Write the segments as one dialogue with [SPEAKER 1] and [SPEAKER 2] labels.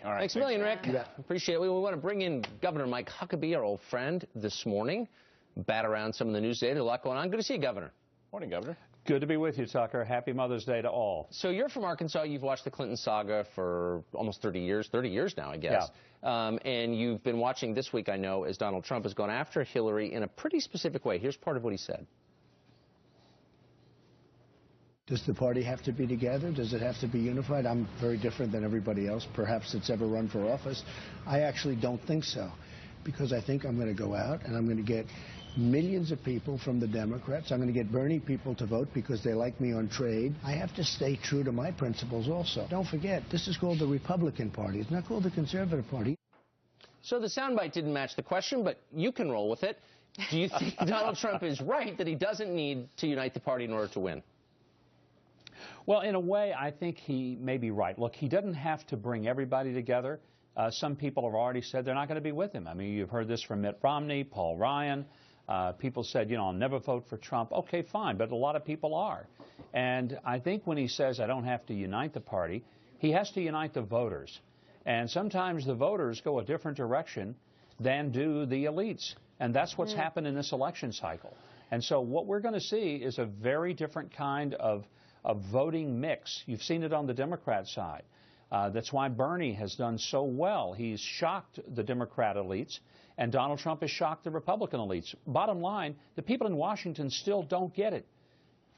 [SPEAKER 1] All right.
[SPEAKER 2] Thanks a million, Rick. Appreciate it. We want to bring in Governor Mike Huckabee, our old friend, this morning. Bat around some of the news today. There's a lot going on. Good to see you, Governor.
[SPEAKER 1] Morning, Governor.
[SPEAKER 3] Good to be with you, Tucker. Happy Mother's Day to all.
[SPEAKER 2] So you're from Arkansas. You've watched the Clinton saga for almost 30 years now, I guess. Yeah. And you've been watching this week, I know, as Donald Trump has gone after Hillary in a pretty specific way. Here's part of what he said.
[SPEAKER 4] Does the party have to be together? Does it have to be unified? I'm very different than everybody else, perhaps, that's ever run for office. I actually don't think so, because I think I'm going to go out and I'm going to get millions of people from the Democrats. I'm going to get Bernie people to vote because they like me on trade. I have to stay true to my principles also. Don't forget, this is called the Republican Party. It's not called the Conservative Party.
[SPEAKER 2] So the soundbite didn't match the question, but you can roll with it. Do you think Donald Trump is right that he doesn't need to unite the party in order to win?
[SPEAKER 3] Well, in a way, I think he may be right. Look, he doesn't have to bring everybody together. Some people have already said they're not going to be with him. I mean, you've heard this from Mitt Romney, Paul Ryan. People said, you know, I'll never vote for Trump. Okay, fine, but a lot of people are. And I think when he says I don't have to unite the party, he has to unite the voters. And sometimes the voters go a different direction than do the elites. And that's what's happened in this election cycle. And so what we're going to see is a very different kind of voting mix. You've seen it on the Democrat side. That's why Bernie has done so well. He's shocked the Democrat elites, and Donald Trump has shocked the Republican elites. Bottom line, the people in Washington still don't get it.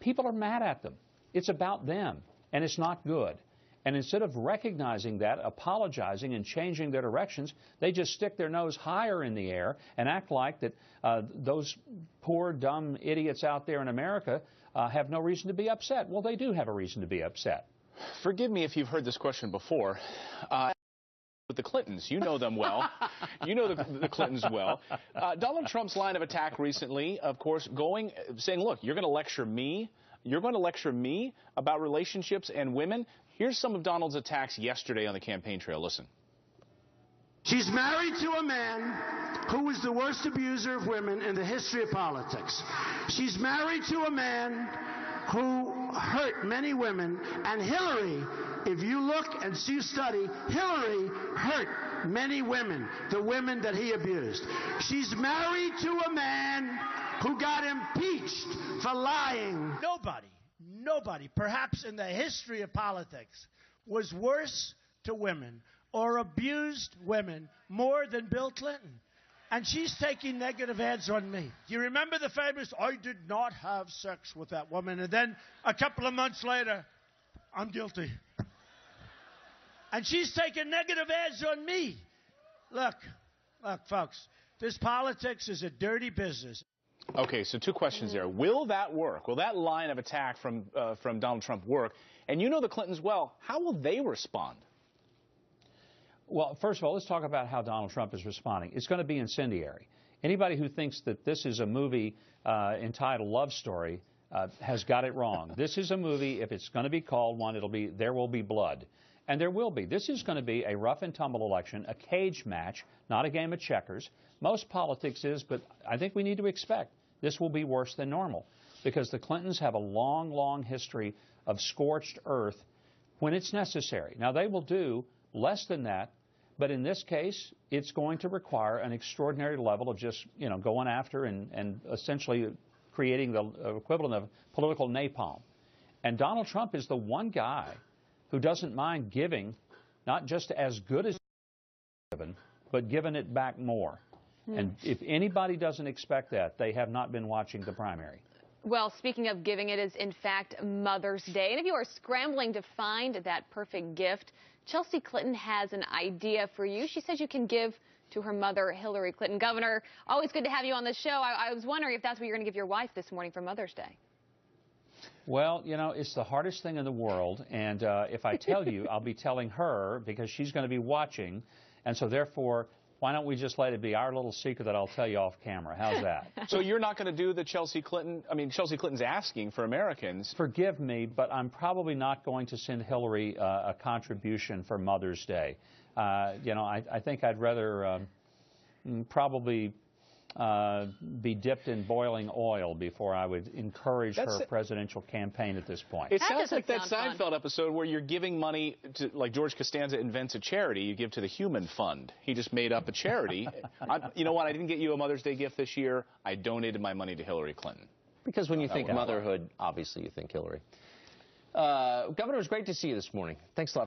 [SPEAKER 3] People are mad at them. It's about them, and it's not good. And instead of recognizing that, apologizing, and changing their directions, they just stick their nose higher in the air and act like that those poor, dumb idiots out there in America have no reason to be upset. Well, they do have a reason to be upset.
[SPEAKER 1] Forgive me if you've heard this question before. With the Clintons, you know them well. You know the Clintons well. Donald Trump's line of attack recently, of course, saying, look, you're going to lecture me. You're going to lecture me about relationships and women. Here's some of Donald's attacks yesterday on the campaign trail. Listen.
[SPEAKER 5] She's married to a man who was the worst abuser of women in the history of politics. She's married to a man who hurt many women, and Hillary, if you look and you study, Hillary hurt many women, the women that he abused. She's married to a man who got impeached for lying.
[SPEAKER 6] Nobody, perhaps in the history of politics, was worse to women or abused women more than Bill Clinton. And she's taking negative ads on me. Do you remember the famous, I did not have sex with that woman, and then a couple of months later, I'm guilty. And she's taking negative ads on me. Look, folks, this politics is a dirty business.
[SPEAKER 1] Okay, so two questions there. Will that work? Will that line of attack from Donald Trump work? And you know the Clintons well. How will they respond?
[SPEAKER 3] Well, first of all, let's talk about how Donald Trump is responding. It's going to be incendiary. Anybody who thinks that this is a movie entitled Love Story has got it wrong. This is a movie, if it's going to be called one, it'll be There Will Be Blood. And there will be. This is going to be a rough and tumble election, a cage match, not a game of checkers. Most politics is, but I think we need to expect this will be worse than normal because the Clintons have a long, long history of scorched earth when it's necessary. Now, they will do less than that, but in this case, it's going to require an extraordinary level of just, you know, going after and essentially creating the equivalent of political napalm. And Donald Trump is the one guy who doesn't mind giving, not just as good as given, but giving it back more. And if anybody doesn't expect that, they have not been watching the primary.
[SPEAKER 7] Well, speaking of giving, it is in fact Mother's Day. And if you are scrambling to find that perfect gift, Chelsea Clinton has an idea for you. She says you can give to her mother, Hillary Clinton. Governor, always good to have you on the show. I was wondering if that's what you're going to give your wife this morning for Mother's Day.
[SPEAKER 3] Well, you know, it's the hardest thing in the world. And if I tell you, I'll be telling her because she's going to be watching. And so therefore, why don't we just let it be our little secret that I'll tell you off camera? How's that?
[SPEAKER 1] So you're not going to do the Chelsea Clinton? I mean, Chelsea Clinton's asking for Americans.
[SPEAKER 3] Forgive me, but I'm probably not going to send Hillary a contribution for Mother's Day. You know, I think I'd rather probably be dipped in boiling oil before I would encourage her presidential campaign at this point.
[SPEAKER 1] It sounds like that Seinfeld episode where you're giving money to, like George Costanza invents a charity you give to the Human Fund. He just made up a charity. You know what? I didn't get you a Mother's Day gift this year. I donated my money to Hillary Clinton.
[SPEAKER 2] Because when you think motherhood, obviously you think Hillary. Governor, it was great to see you this morning. Thanks a lot.